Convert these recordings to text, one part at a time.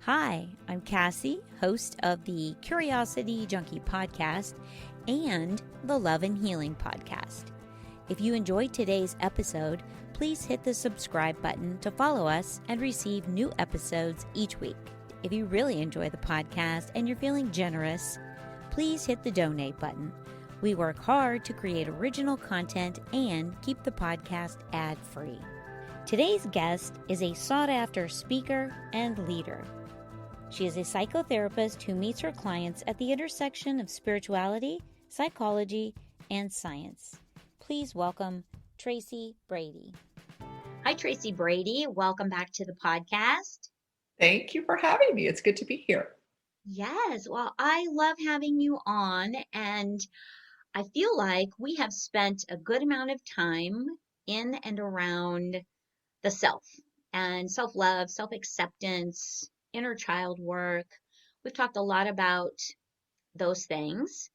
Hi, I'm Cassie, host of the Curiosity Junkie podcast and the Love and Healing podcast. If you enjoyed today's episode, please hit the subscribe button to follow us and receive new episodes each week. If you really enjoy the podcast and you're feeling generous, please hit the donate button. We work hard to create original content and keep the podcast ad-free. Today's guest is a sought-after speaker and leader. She is a psychotherapist who meets her clients at the intersection of spirituality, psychology, and science. Please welcome Tracy Brady. Hi, Tracy Brady. Welcome back to the podcast. Thank you for having me. It's good to be here. Yes, well, I love having you on, and I feel like we have spent a good amount of time in and around the self and self-love, self-acceptance, inner child work. We've talked a lot about those things.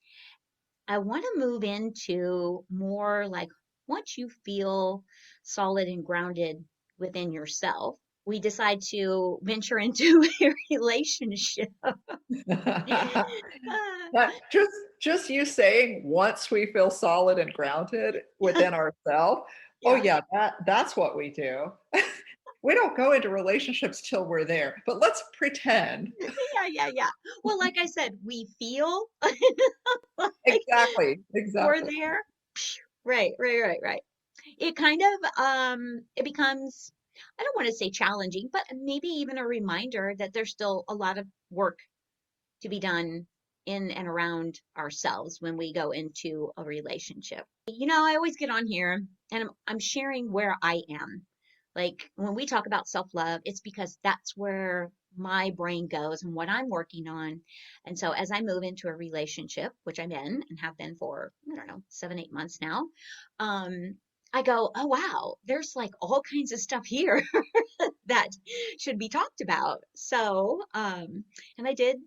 I want to move into more like once you feel solid and grounded within yourself, we decide to venture into a relationship. just you saying once we feel solid and grounded within ourselves. Oh Yeah. yeah, that's what we do. We don't go into relationships till we're there, but let's pretend. Yeah. Well, like I said, we feel like Exactly. we're there. Right. It kind of it becomes, I don't want to say challenging, but maybe even a reminder that there's still a lot of work to be done in and around ourselves when we go into a relationship. I always get on here and I'm sharing where I am. Like when we talk about self-love, it's because that's where my brain goes and what I'm working on. And so as I move into a relationship, which I'm in and have been for, I don't know, 7, 8 months now, I go, oh wow, there's like all kinds of stuff here that should be talked about. So, and I did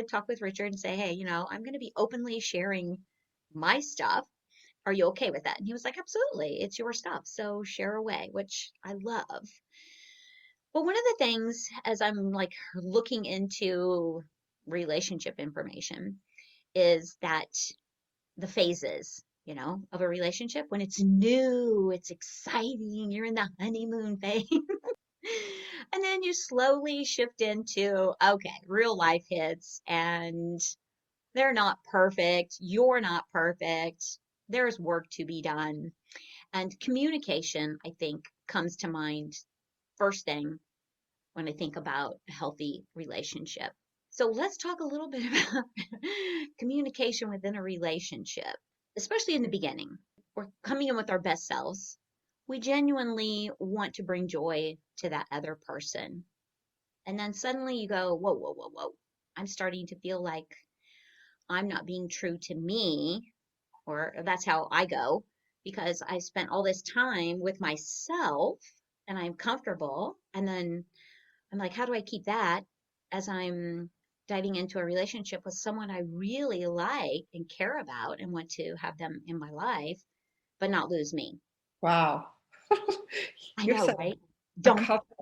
talk with Richard and say, hey, I'm going to be openly sharing my stuff. Are you okay with that? And he was like, absolutely. It's your stuff. So share away, which I love. But one of the things as I'm like looking into relationship information is that the phases, of a relationship when it's new, it's exciting, you're in the honeymoon phase. And then you slowly shift into, okay, real life hits and they're not perfect. You're not perfect. There's work to be done. And communication, I think, comes to mind first thing when I think about a healthy relationship. So let's talk a little bit about communication within a relationship, especially in the beginning. We're coming in with our best selves. We genuinely want to bring joy to that other person. And then suddenly you go, whoa, whoa, whoa, whoa. I'm starting to feel like I'm not being true to me, or that's how I go, because I spent all this time with myself and I'm comfortable. And then I'm like, how do I keep that as I'm diving into a relationship with someone I really like and care about and want to have them in my life, but not lose me? Wow. I You're know, such right? a Don't. couple.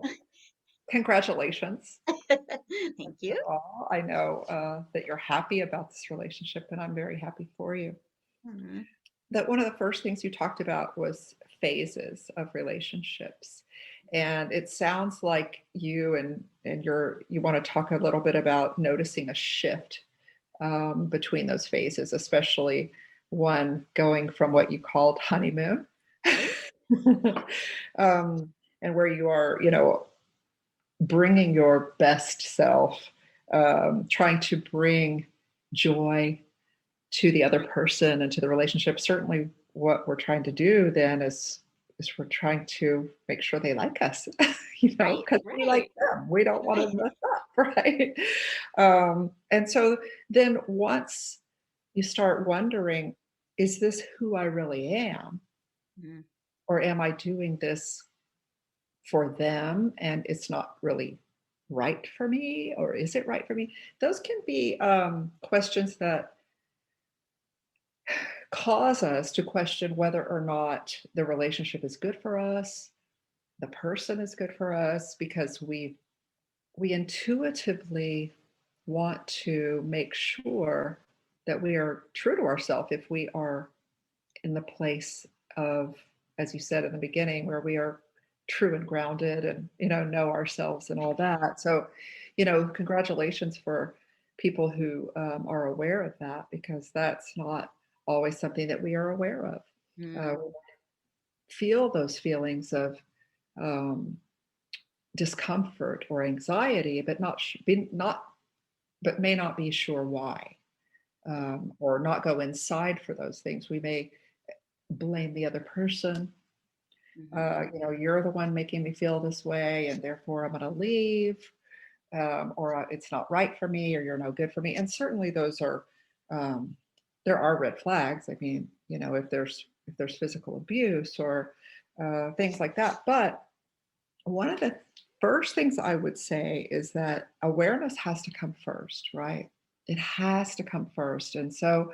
Congratulations. Thank you. Oh, I know that you're happy about this relationship, and I'm very happy for you. Mhm. That one of the first things you talked about was phases of relationships. And it sounds like you and you want to talk a little bit about noticing a shift between those phases, especially one going from what you called honeymoon, Right? um, and where you are, bringing your best self, trying to bring joy to the other person and to the relationship. Certainly what we're trying to do then is we're trying to make sure they like us, Right, because we like right. them. We don't want to mess up, right? And so then once you start wondering, is this who I really am? Mhm. Or am I doing this for them and it's not really right for me? Or is it right for me? Those can be questions that cause us to question whether or not the relationship is good for us, the person is good for us, because we we intuitively want to make sure that we are true to ourselves if we are in the place of, as you said in the beginning, where we are true and grounded and, know ourselves and all that. So, congratulations for people who are aware of that, because that's not always something that we are aware of. Mm, We feel those feelings of um, discomfort or anxiety, but but may not be sure why, or not go inside for those things. We may blame the other person. mhm, You're the one making me feel this way, and therefore I'm going to leave, or it's not right for me, or you're no good for me. And certainly those are, um, there are red flags. I mean, if there's physical abuse or things like that. But one of the first things I would say is that awareness has to come first, right? It has to come first. And so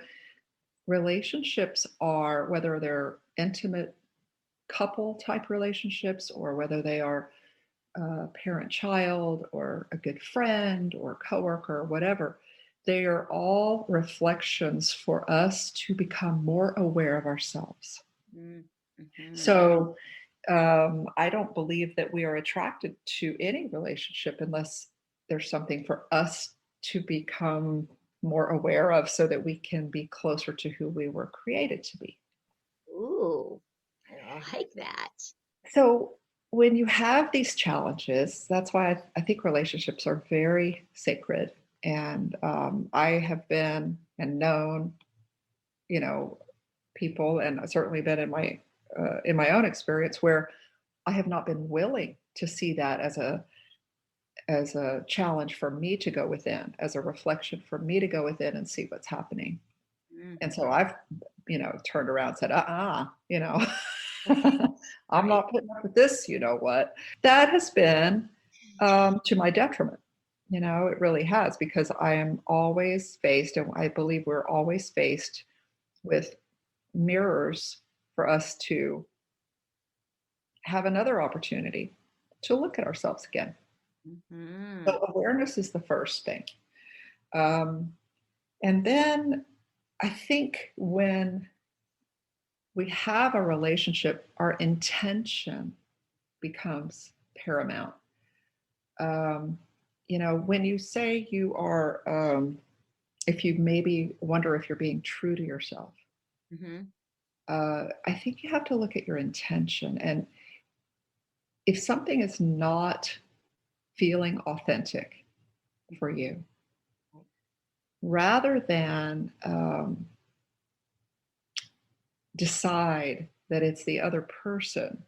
relationships are, whether they're intimate couple type relationships or whether they are parent child or a good friend or coworker or whatever, they are all reflections for us to become more aware of ourselves. mm, mhm, So I don't believe that we are attracted to any relationship unless there's something for us to become more aware of so that we can be closer to who we were created to be. ooh, I like that. So when you have these challenges, that's why I think relationships are very sacred. And I have been and known, you know, people, and I've certainly been in my own experience where I have not been willing to see that as a challenge for me to go within, as a reflection for me to go within and see what's happening. Mm, And so I've, turned around and said, right, I'm right. not putting up with this, what. That has been to my detriment. It really has, because I am always faced, and I believe we're always faced with mirrors for us to have another opportunity to look at ourselves again. Mhm, So awareness is the first thing. Um, and then I think when we have a relationship, our intention becomes paramount. Um, when you say you are, if you maybe wonder if you're being true to yourself, mhm, I think you have to look at your intention. And if something is not feeling authentic for mhm, you, rather than decide that it's the other person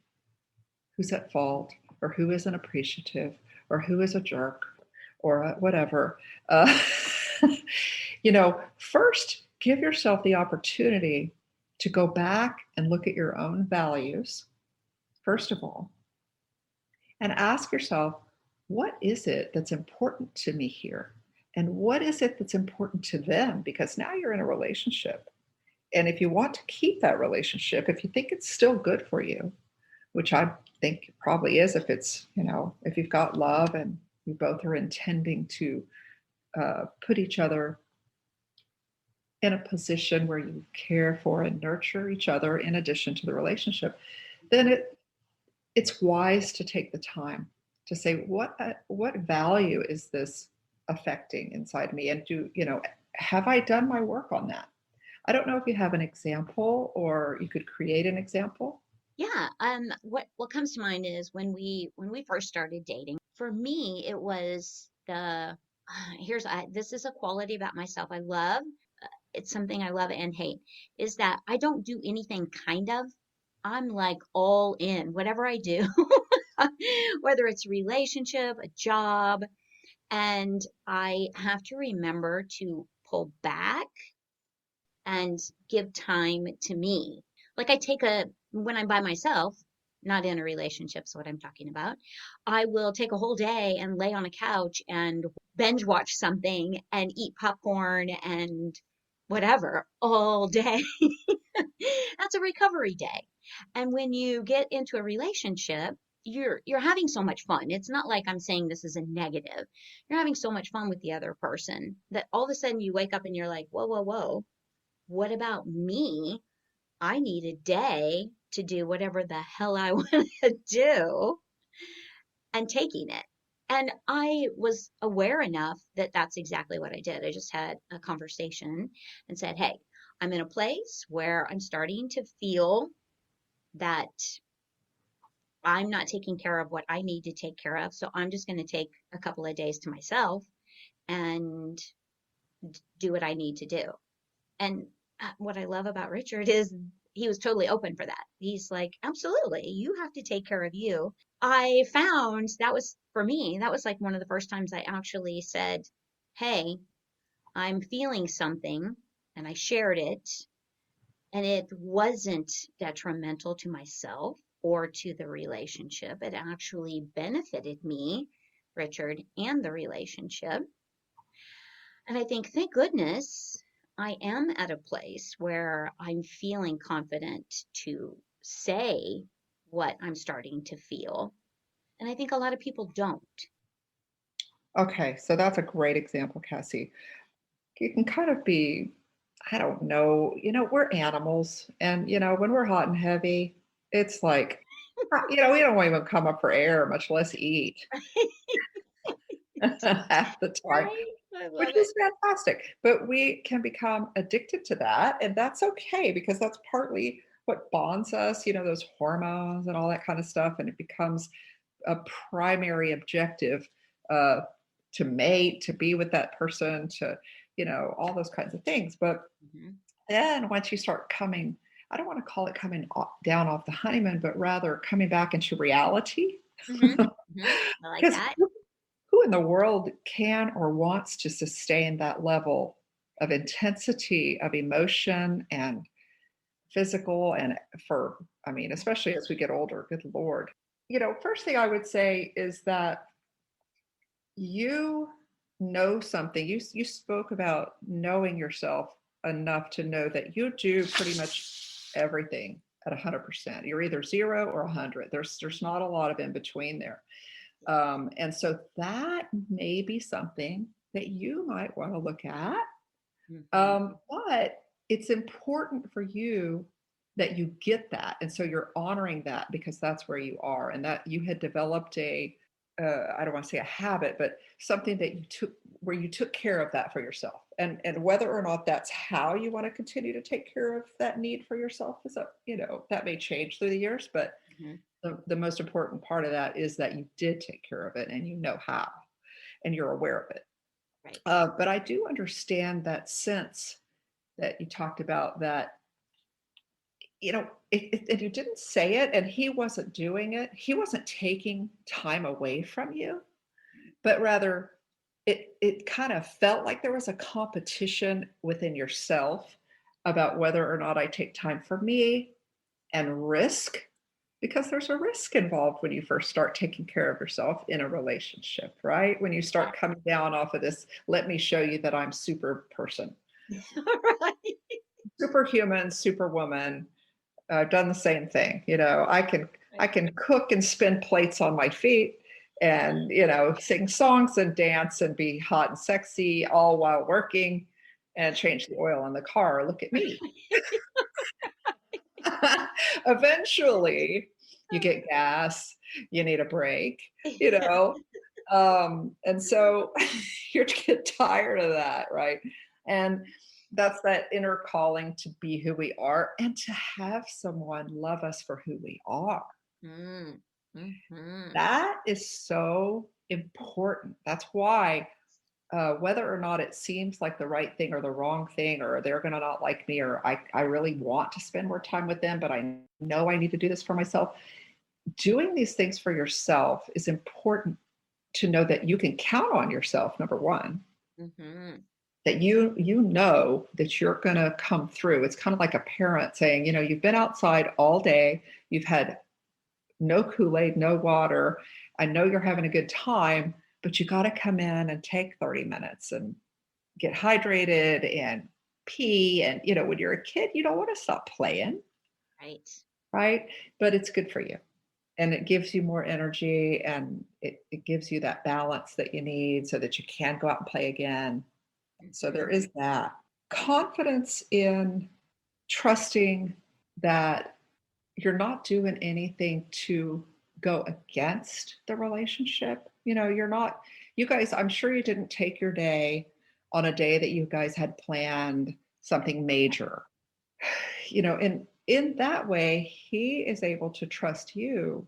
who's at fault or who isn't appreciative or who is a jerk or whatever, uh, first give yourself the opportunity to go back and look at your own values, first of all, and ask yourself, what is it that's important to me here? And what is it that's important to them? Because now you're in a relationship. And if you want to keep that relationship, if you think it's still good for you, which I think it probably is, if it's, if you've got love and you both are intending to put each other in a position where you care for and nurture each other in addition to the relationship, then it's wise to take the time to say, what value is this affecting inside me, and have I done my work on that? I don't know if you have an example or you could create an example. Yeah, what comes to mind is when we first started dating. For me, it was this is a quality about myself I love. It's something I love and hate, is that I don't do anything kind of. I'm like all in whatever I do, whether it's a relationship, a job, and I have to remember to pull back and give time to me. Like when I'm by myself, not in a relationship, is what I'm talking about, I will take a whole day and lay on a couch and binge watch something and eat popcorn and whatever all day. That's a recovery day. And when you get into a relationship, you're having so much fun. It's not like I'm saying this is a negative. You're having so much fun with the other person that all of a sudden you wake up and you're like, whoa, whoa, whoa. What about me? I need a day to do whatever the hell I want to do and taking it. And I was aware enough that that's exactly what I did. I just had a conversation and said, hey, I'm in a place where I'm starting to feel that I'm not taking care of what I need to take care of. So I'm just going to take a couple of days to myself and do what I need to do. And what I love about Richard is he was totally open for that. He's like, absolutely, you have to take care of you. I found that was for me, that was like one of the first times I actually said, hey, I'm feeling something. And I shared it. And it wasn't detrimental to myself or to the relationship. It actually benefited me, Richard, and the relationship. And I think, thank goodness, I am at a place where I'm feeling confident to say what I'm starting to feel. And I think a lot of people don't. Okay, so that's a great example, Cassie. You can kind of be, I don't know, we're animals, and when we're hot and heavy, it's like, we don't even come up for air, much less eat half the time, Right? I which love it. is fantastic. But we can become addicted to that, and that's okay because that's partly what bonds us, those hormones and all that kind of stuff, and it becomes a primary objective uh, to mate, to be with that person, to, all those kinds of things. But Hmm. then once you start coming, I don't want to call it coming down off the honeymoon, but rather coming back into reality. Hmm. Hmm. I like Because that. who in the world can or wants to sustain that level of intensity of emotion and physical and especially as we get older, good Lord. First thing I would say is that you know something. You spoke about knowing yourself enough to know that you do pretty much everything at 100%. You're either 0 or 100. There's not a lot of in between there. And so that may be something that you might want to look at. Hmm. But it's important for you that you get that. And so you're honoring that because that's where you are, and that you had developed I don't want to say a habit, but something that you took where you took care of that for yourself. And whether or not that's how you want to continue to take care of that need for yourself is that may change through the years, but Hmm. the most important part of that is that you did take care of it and you know how and you're aware of it. Right. But I do understand that sense that you talked about, that and you didn't say it, and he wasn't doing it. He wasn't taking time away from you, but rather it kind of felt like there was a competition within yourself about whether or not I take time for me and risk, because there's a risk involved when you first start taking care of yourself in a relationship, right? When you Yeah. start coming down off of this, let me show you that I'm super person, Right. superhuman, superwoman. I've done the same thing. I Right. can cook and spin plates on my feet and sing songs and dance and be hot and sexy all while working and change the oil in the car. Look at me. Eventually, you get gas, you need a break, you know. And so you get tired of that, right? And that's that inner calling to be who we are and to have someone love us for who we are. Mm. Hmm. That is so important. That's why, whether or not it seems like the right thing or the wrong thing, or they're going to not like me, or I really want to spend more time with them, but I know I need to do this for myself. Doing these things for yourself is important, to know that you can count on yourself, number one, Hmm. that you know that you're going to come through. It's kind of like a parent saying, you've been outside all day, you've had no Kool-Aid, no water. I know you're having a good time, but you got to come in and take 30 minutes and get hydrated and pee. And, when you're a kid, you don't want to stop playing, Right. right? But it's good for you. And it gives you more energy, and it gives you that balance that you need so that you can go out and play again. So there Mhm. is that. Confidence in trusting that you're not doing anything to go against the relationship. You're not, you guys, I'm sure you didn't take your day on a day that you guys had planned something major. In that way, he is able to trust you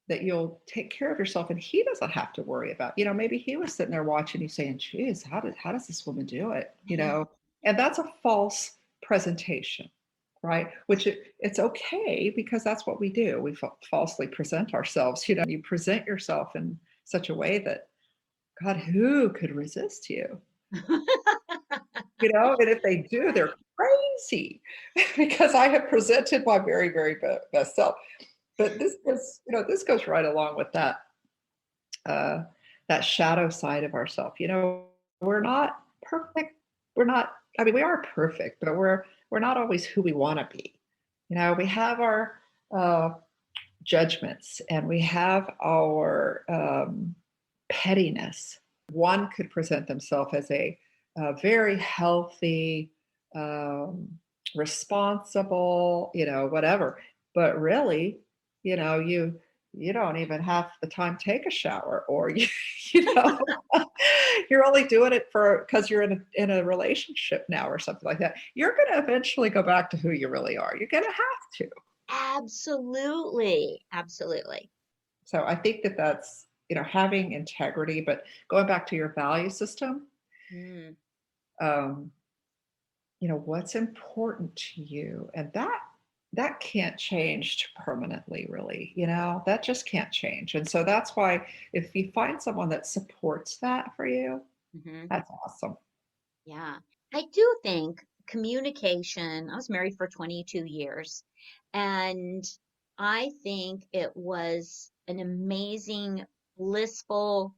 that you'll take care of yourself, and he doesn't have to worry about, maybe he was sitting there watching you saying, geez, how does this woman do it? And that's a false presentation, right? Which it's okay, because that's what we do. We falsely present ourselves. You present yourself in such a way that, God, who could resist you? And if they do, they're crazy. Because I have presented my very, very best self. But this goes right along with uh, that shadow side of ourselves. We're not perfect. We're not. I mean, we are perfect, but we're not always who we want to be. We have our uh, judgments, and we have our pettiness. One could present themselves as a very healthy, responsible, whatever. But really, you don't even have the time to take a shower, or you know you're only doing it for because you're in a relationship now or something like that. You're going to eventually go back to who you really are. You're going to have to. Absolutely. Absolutely. So I think that's having integrity, but going back to your value system, Mm. um, what's important to you, and that can't change permanently, really. That just can't change. And so that's why, if you find someone that supports that for you, Hmm. that's awesome. Yeah. I do think communication, I was married for 22 years, and I think it was an amazing, blissful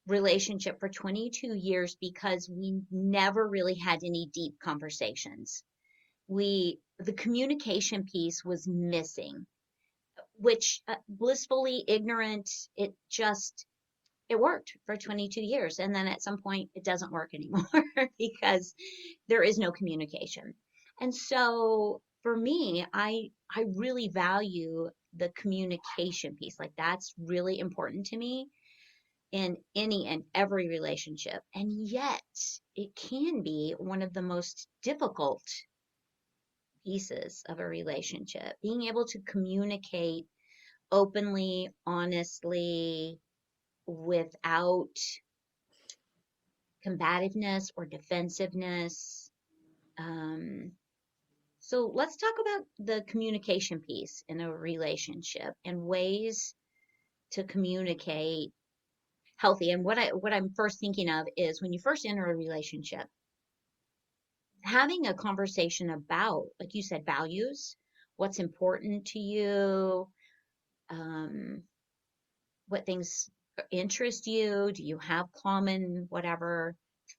relationship for 22 years because we never really had any deep conversations. The communication piece was missing, which blissfully ignorant, it worked for 22 years. And then at some point, it doesn't work anymore because there is no communication. And so for me, I really value the communication piece. Like that's really important to me in any and every relationship. And yet, it can be one of the most difficult pieces of a relationship. Being able to communicate openly, honestly, without combativeness or defensiveness. Um, so let's talk about the communication piece in a relationship and ways to communicate healthy. And what I'm first thinking of is when you first enter a relationship, having a conversation about, like you said, values, what's important to you, um, what things interest you, do you have common whatever?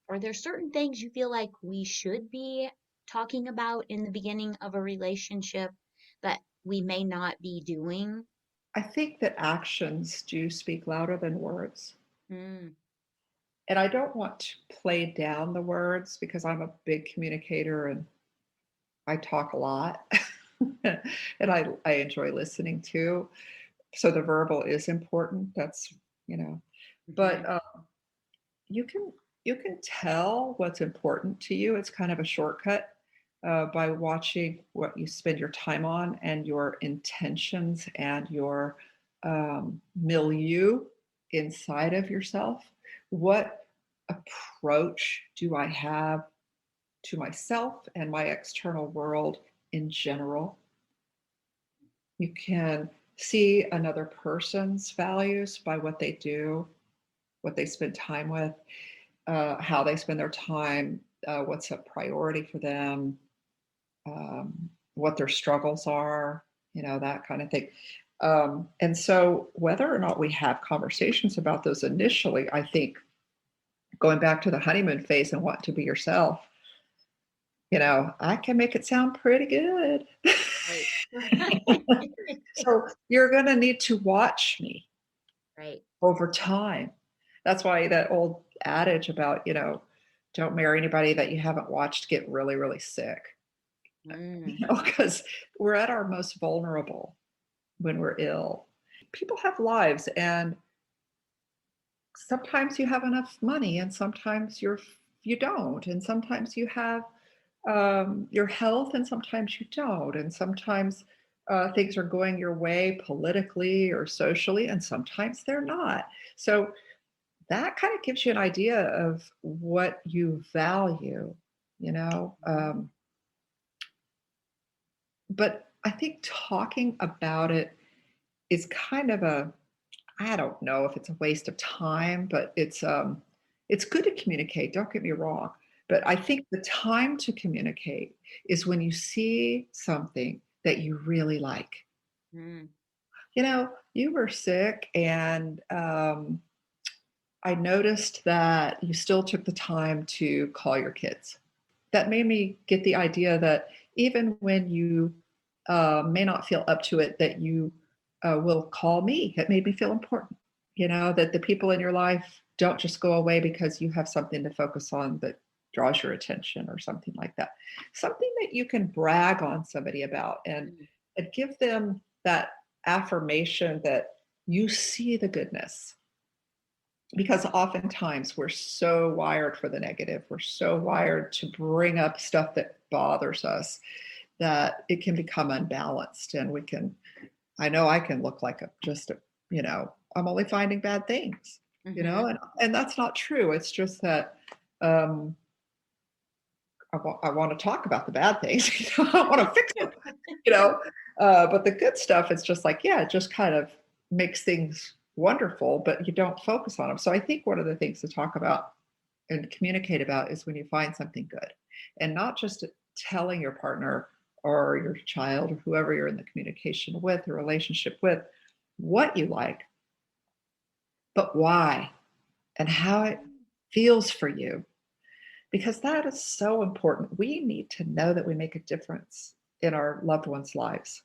Are there certain things you feel like we should be talking about in the beginning of a relationship that we may not be doing? I think that actions do speak louder than words. Mm, And I don't want to play down the words, because I'm a big communicator and I talk a lot. And I enjoy listening too. So the verbal is important. That's, mhm, but you can you can tell what's important to you. It's kind of a shortcut, by watching what you spend your time on, and your intentions, and your milieu inside of yourself. What approach do I have to myself and my external world in general? You can see another person's values by what they do, what they spend time with, how they spend their time, what's a priority for them, what their struggles are, that kind of thing. And so, whether or not we have conversations about those initially, I think, going back to the honeymoon phase and want to be yourself, I can make it sound pretty good. right. So you're going to need to watch me Right. over time. That's why that old adage about, don't marry anybody that you haven't watched get really, really sick, Mm. because we're at our most vulnerable when we're ill. People have lives, and sometimes you have enough money, and sometimes you don't, and sometimes you have your health, and sometimes you don't, and sometimes things are going your way politically or socially, and sometimes they're not. So that kind of gives you an idea of what you value, you know. But I think talking about it is kind of I don't know if it's a waste of time, but it's good to communicate. Don't get me wrong, but I think the time to communicate is when you see something that you really like. Mm. You were sick, and I noticed that you still took the time to call your kids. That made me get the idea that even when you may not feel up to it, that you will call me. It made me feel important. That the people in your life don't just go away because you have something to focus on that draws your attention or something like that. Something that you can brag on somebody about, Mm. and give them that affirmation that you see the goodness, because oftentimes we're so wired for the negative. We're so wired to bring up stuff that bothers us that it can become unbalanced. And I know I can look like I'm only finding bad things, Mm-hmm. and that's not true. It's just that um, I want to talk about the bad things. I want to fix them, you know. But the good stuff, it's just like, yeah, it just kind of makes things wonderful, but you don't focus on them. So I think one of the things to talk about and communicate about is when you find something good, and not just telling your partner or your child or whoever you're in the communication with, the relationship with, what you like, but why and how it feels for you, because that is so important. We need to know that we make a difference in our loved ones' lives.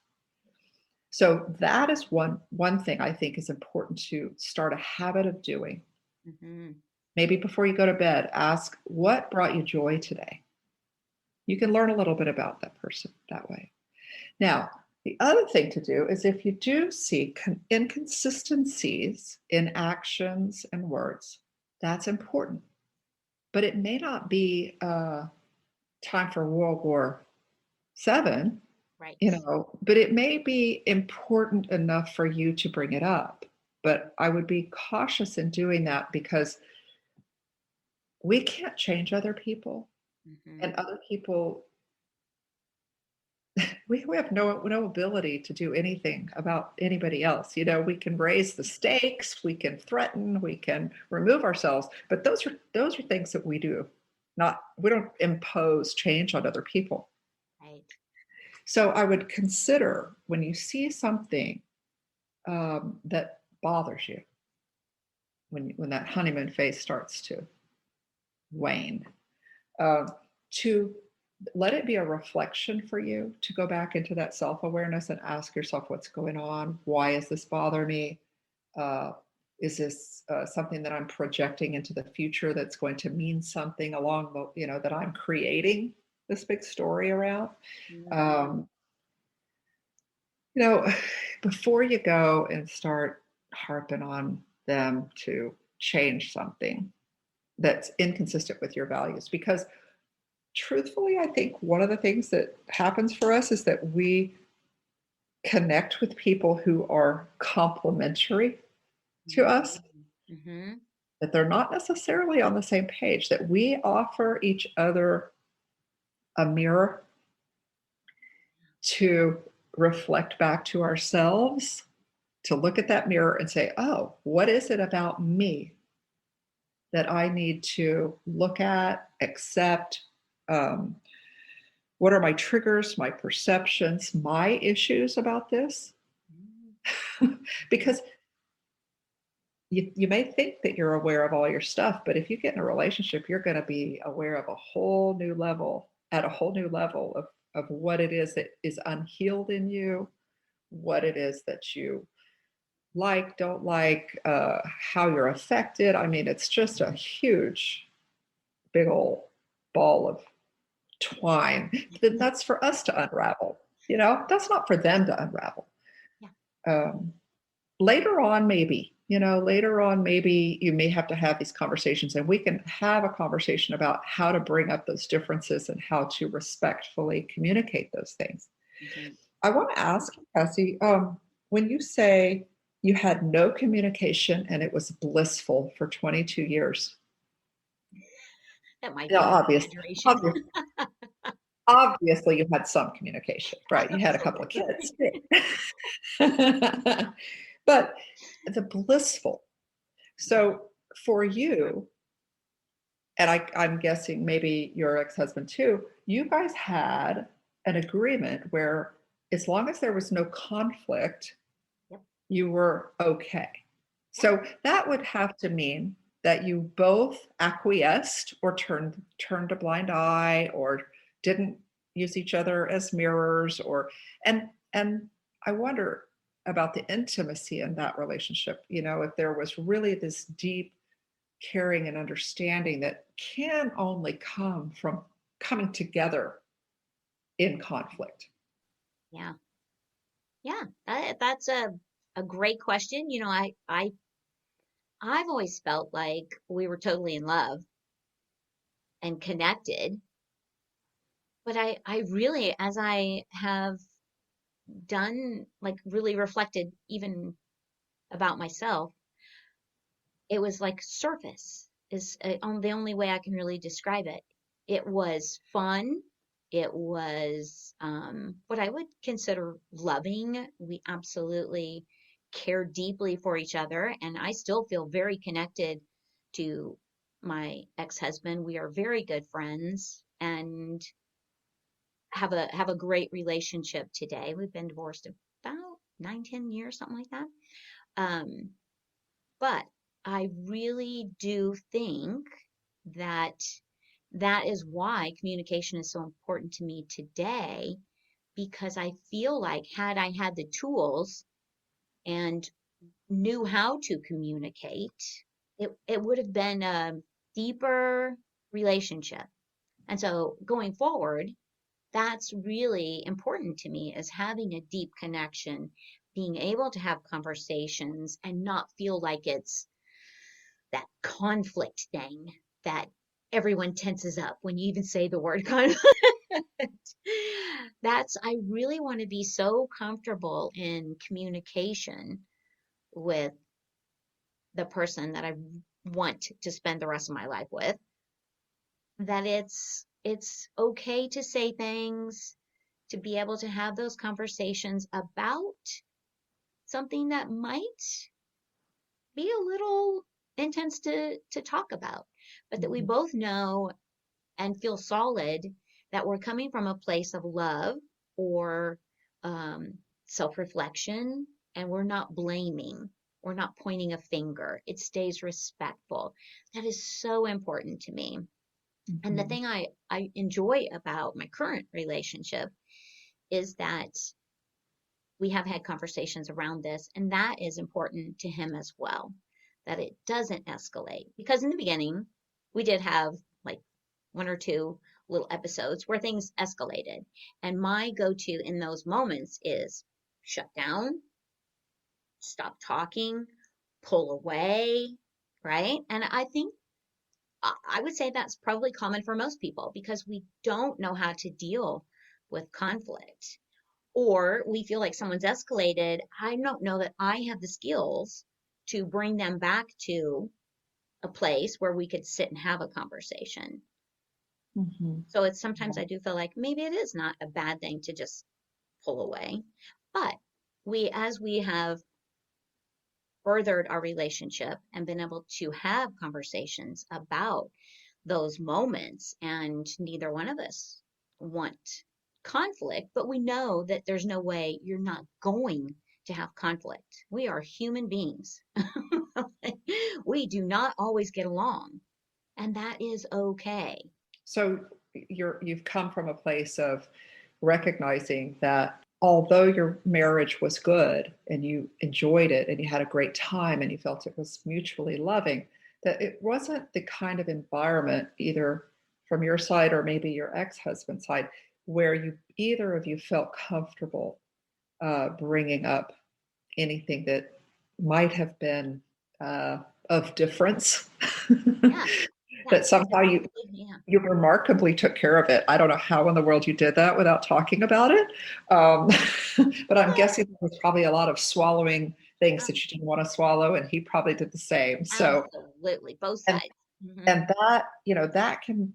So that is one thing I think is important to start a habit of doing. Mm-hmm. Maybe before you go to bed, ask, what brought you joy today? You can learn a little bit about that person that way. Now, the other thing to do is, if you do see inconsistencies in actions and words, that's important. But it may not be time for World War VII, Right. but it may be important enough for you to bring it up. But I would be cautious in doing that, because we can't change other people, Mm-hmm. and other people, we have no ability to do anything about anybody else. We can raise the stakes, we can threaten, we can remove ourselves, but those are things that we do. Not We don't impose change on other people. Right. So I would consider, when you see something that bothers you, when that honeymoon phase starts to wane, uh, to let it be a reflection for you, to go back into that self-awareness and ask yourself, what's going on? Why is this bother me? Uh, is this something that I'm projecting into the future that's going to mean something along that I'm creating this big story around? Mm-hmm. Um, you know, Before you go and start harping on them to change something that's inconsistent with your values, because truthfully, I think one of the things that happens for us is that we connect with people who are complementary to us, Mm-hmm. that they're not necessarily on the same page, that we offer each other a mirror to reflect back to ourselves, to look at that mirror and say, oh, what is it about me that I need to look at, accept? Um, what are my triggers, my perceptions, my issues about this? Because you may think that you're aware of all your stuff, but if you get in a relationship, you're going to be aware of a whole new level, at a whole new level of of what it is that is unhealed in you, what it is that you like, don't like, how you're affected. I mean, it's just a huge, big old ball of twine. That's for us to unravel. That's not for them to unravel. Yeah. Um, later on, maybe you may have to have these conversations, and we can have a conversation about how to bring up those differences and how to respectfully communicate those things. Mhm. I want to ask you, Cassie, when you say you had no communication and it was blissful for 22 years, That might yeah, be an exaggeration. obviously you had some communication, right? You had a couple of kids. Absolutely. But the blissful. So for you, and I'm guessing maybe your ex-husband too, you guys had an agreement where as long as there was no conflict, Yep. you were okay. Yeah. So that would have to mean that you both acquiesced or turned a blind eye or didn't use each other as mirrors, or and I wonder about the intimacy in that relationship, if there was really this deep caring and understanding that can only come from coming together in conflict. Yeah. Yeah. That's a great question. I've always felt like we were totally in love and connected, but I really, as I have done, like really reflected even about myself, it was like surface is the only way I can really describe it. It was fun. It was what I would consider loving. We absolutely care deeply for each other, and I still feel very connected to my ex-husband. We are very good friends and have a great relationship today. We've been divorced about 9, 10 years, something like that. Um, but I really do think that that is why communication is so important to me today, because I feel like had I had the tools and knew how to communicate, it would have been a deeper relationship. And so going forward, that's really important to me, is having a deep connection, being able to have conversations and not feel like it's that conflict thing that everyone tenses up when you even say the word conflict. I really want to be so comfortable in communication with the person that I want to spend the rest of my life with, that it's okay to say things, to be able to have those conversations about something that might be a little intense to talk about, but that we Mhm. both know and feel solid that we're coming from a place of love or self-reflection, and we're not blaming. We're not pointing a finger. It stays respectful. That is so important to me. And the Mhm. thing I enjoy about my current relationship is that we have had conversations around this, and that is important to him as well, that it doesn't escalate. Because in the beginning, we did have like one or two little episodes where things escalated. And my go to in those moments is shut down, stop talking, pull away, right? And I think I would say that's probably common for most people because we don't know how to deal with conflict, or we feel like someone's escalated. I don't know that I have the skills to bring them back to a place where we could sit and have a conversation. Mhm. So it's sometimes I do feel like maybe it is not a bad thing to just pull away. But as we have furthered our relationship and been able to have conversations about those moments, and neither one of us want conflict, but we know that there's no way you're not going to have conflict. We are human beings. We do not always get along, and that is okay. So you've come from a place of recognizing that although your marriage was good and you enjoyed it and you had a great time and you felt it was mutually loving, that it wasn't the kind of environment, either from your side or maybe your ex-husband's side, where you either of you felt comfortable bringing up anything that might have been of difference. Yeah. Yeah. That somehow Absolutely. Yeah. you remarkably took care of it. I don't know how in the world you did that without talking about it. Um, but I'm Well, guessing there was probably a lot of swallowing things um, that you didn't want to swallow, and he probably did the same. So, absolutely. Both and sides. Hmm. and that,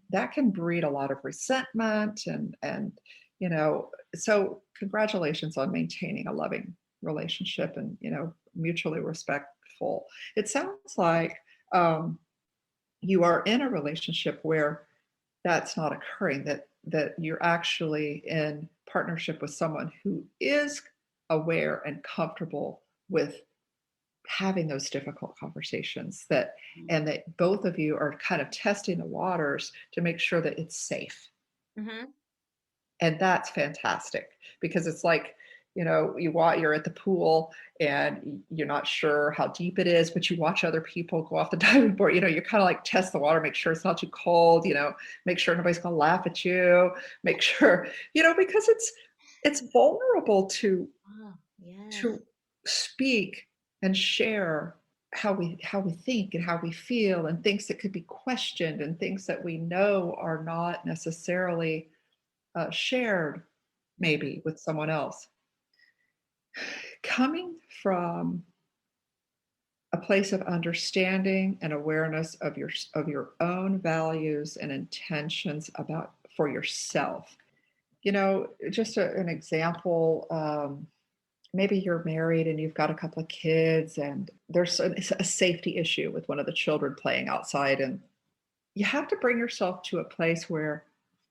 that can breed a lot of resentment, and so congratulations on maintaining a loving relationship and mutually respectful. It sounds like um, you are in a relationship where that's not occurring, that you're actually in partnership with someone who is aware and comfortable with having those difficult conversations, and that both of you are kind of testing the waters to make sure that it's safe. Hmm. And that's fantastic, because it's like, you're at the pool and you're not sure how deep it is, but you watch other people go off the diving board. You kind of like test the water, make sure it's not too cold, make sure nobody's going to laugh at you, make sure, because it's vulnerable Oh, yes. to speak and share how we think and how we feel, and things that could be questioned and things that we know are not necessarily shared maybe with someone else. Coming from a place of understanding and awareness of your own values and intentions about for yourself. Just an example. Maybe you're married and you've got a couple of kids, and there's a safety issue with one of the children playing outside, and you have to bring yourself to a place where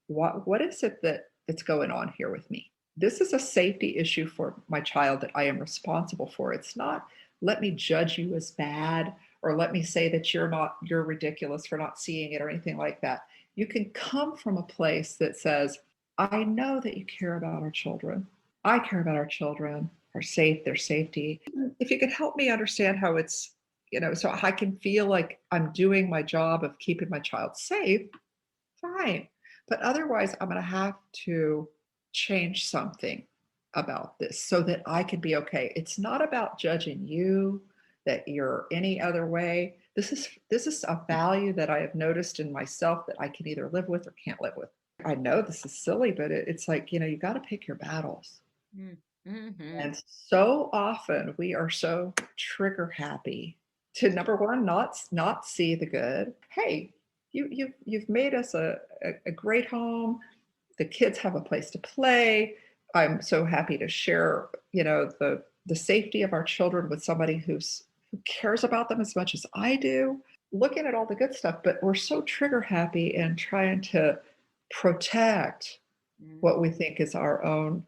what is it that's going on here with me? This is a safety issue for my child that I am responsible for. It's not, let me judge you as bad, or let me say that you're ridiculous for not seeing it, or anything like that. You can come from a place that says, I know that you care about our children. I care about our children, their safety. If you could help me understand how it's, so I can feel like I'm doing my job of keeping my child safe, fine. But otherwise, I'm going to have to change something about this so that I can be okay. It's not about judging you, that you're any other way. This is a value that I have noticed in myself that I can either live with or can't live with. I know this is silly, but it's like, you got to pick your battles. Mm-hmm. And so often we are so trigger happy to, number one, not see the good. Hey, you've made us a great home. The kids have a place to play. I'm so happy to share, the safety of our children with somebody who cares about them as much as I do. Looking at all the good stuff, but we're so trigger happy and trying to protect what we think is our own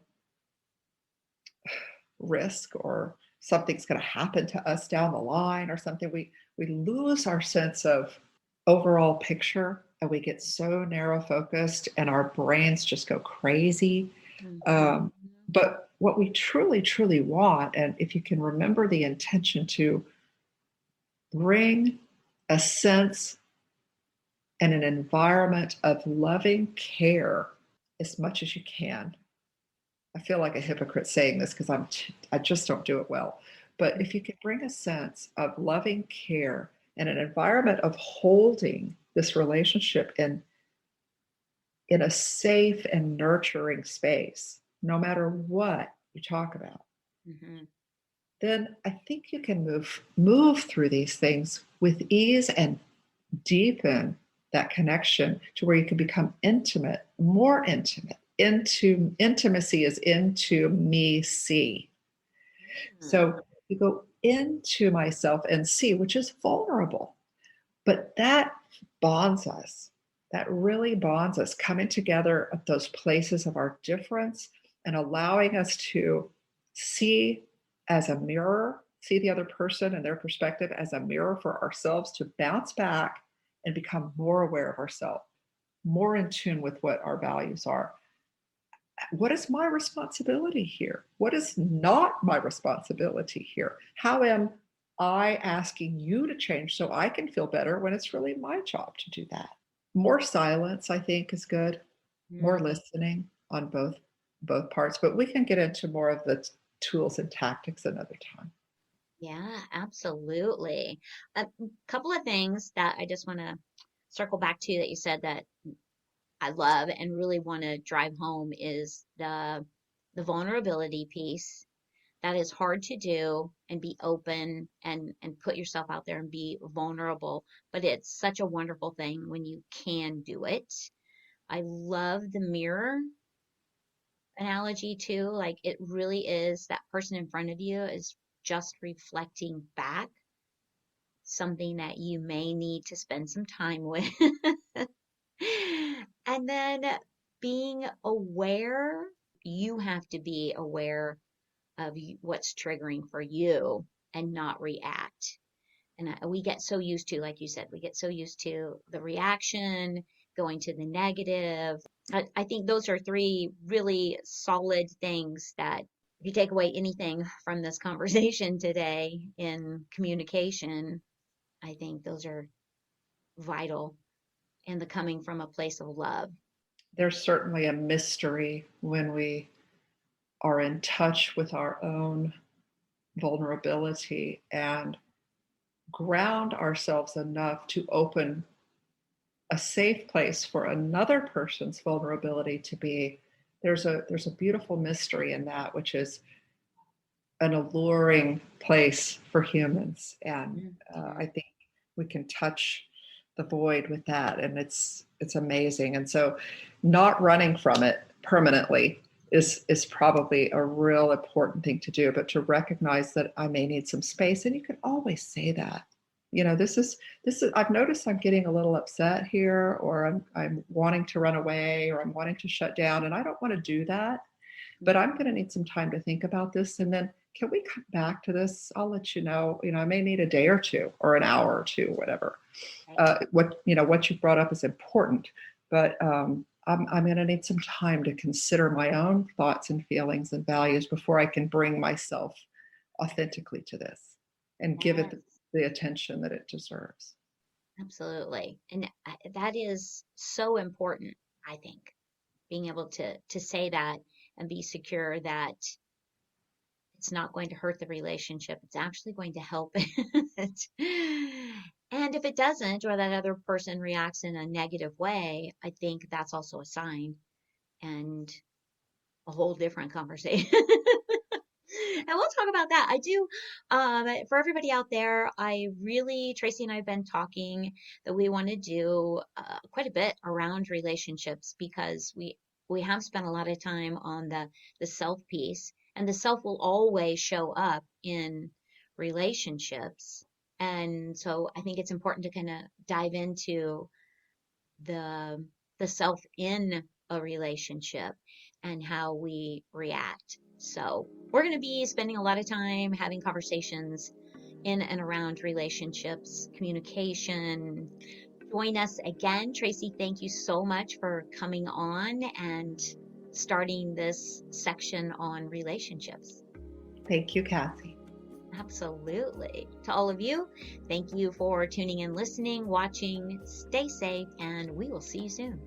risk, or something's going to happen to us down the line, or something. We lose our sense of overall picture, and we get so narrow focused and our brains just go crazy. Mm-hmm. But what we truly truly want, and if you can remember the intention to bring a sense and an environment of loving care as much as you can. I feel like a hypocrite saying this because I just don't do it well. But if you can bring a sense of loving care and an environment of holding this relationship in a safe and nurturing space, no matter what you talk about, Mm-hmm. then I think you can move through these things with ease and deepen that connection to where you can become intimate, more intimate. Into intimacy is into me see. So you go into myself and see, which is vulnerable, but that bonds us. That really bonds us, coming together at those places of our difference and allowing us to see as a mirror, see the other person and their perspective as a mirror for ourselves, to bounce back and become more aware of ourselves, more in tune with what our values are. what is my responsibility here? What is not my responsibility here? How am I asking you to change so I can feel better when it's really my job to do that? More silence, I think, is good. More Mm, listening on both parts, but we can get into more of the tools and tactics another time. yeah, absolutely. A couple of things that I just want to circle back to that you said that I love and really want to drive home is the vulnerability piece. That is hard to do and be open and put yourself out there and be vulnerable, but it's such a wonderful thing when you can do it. I love the mirror analogy too. Like it really is that person in front of you is just reflecting back something that you may need to spend some time with. And then being aware, you have to be aware of what's triggering for you and not react. And we get so used to, like you said, we get so used to the reaction, going to the negative. I think those are three really solid things that if you take away anything from this conversation today in communication, I think those are vital and the coming from a place of love. There's certainly a mystery when we are in touch with our own vulnerability and ground ourselves enough to open a safe place for another person's vulnerability to be. There's a beautiful mystery in that, which is an alluring place for humans, and Mm-hmm. I think we can touch the void with that, and it's amazing. And so, not running from it permanently is probably a real important thing to do, but to recognize that I may need some space, and you can always say that. This is I've noticed I'm getting a little upset here, or I'm wanting to run away, or I'm wanting to shut down, and I don't want to do that, but I'm going to need some time to think about this. And then can we come back to this? I'll let you know. I may need a day or two or an hour or two, whatever. Right. What you brought up is important, but I'm going to need some time to consider my own thoughts and feelings and values before I can bring myself authentically to this and give it Yes, the attention that it deserves. absolutely. And that is so important, I think, being able to say that and be secure that it's not going to hurt the relationship. It's actually going to help it. And if it doesn't, or that other person reacts in a negative way, I think that's also a sign and a whole different conversation. And we'll talk about that. I do, for everybody out there, I really, Tracy and I have been talking that we want to do quite a bit around relationships because we have spent a lot of time on the self piece, and the self will always show up in relationships. And so I think it's important to kind of dive into the the self in a relationship and how we react. So, we're going to be spending a lot of time having conversations in and around relationships, communication. Join us again. Tracy, thank you so much for coming on and starting this section on relationships. Thank you, Kathy. Absolutely. To all of you, thank you for tuning in, listening, watching. Stay safe, and we will see you soon.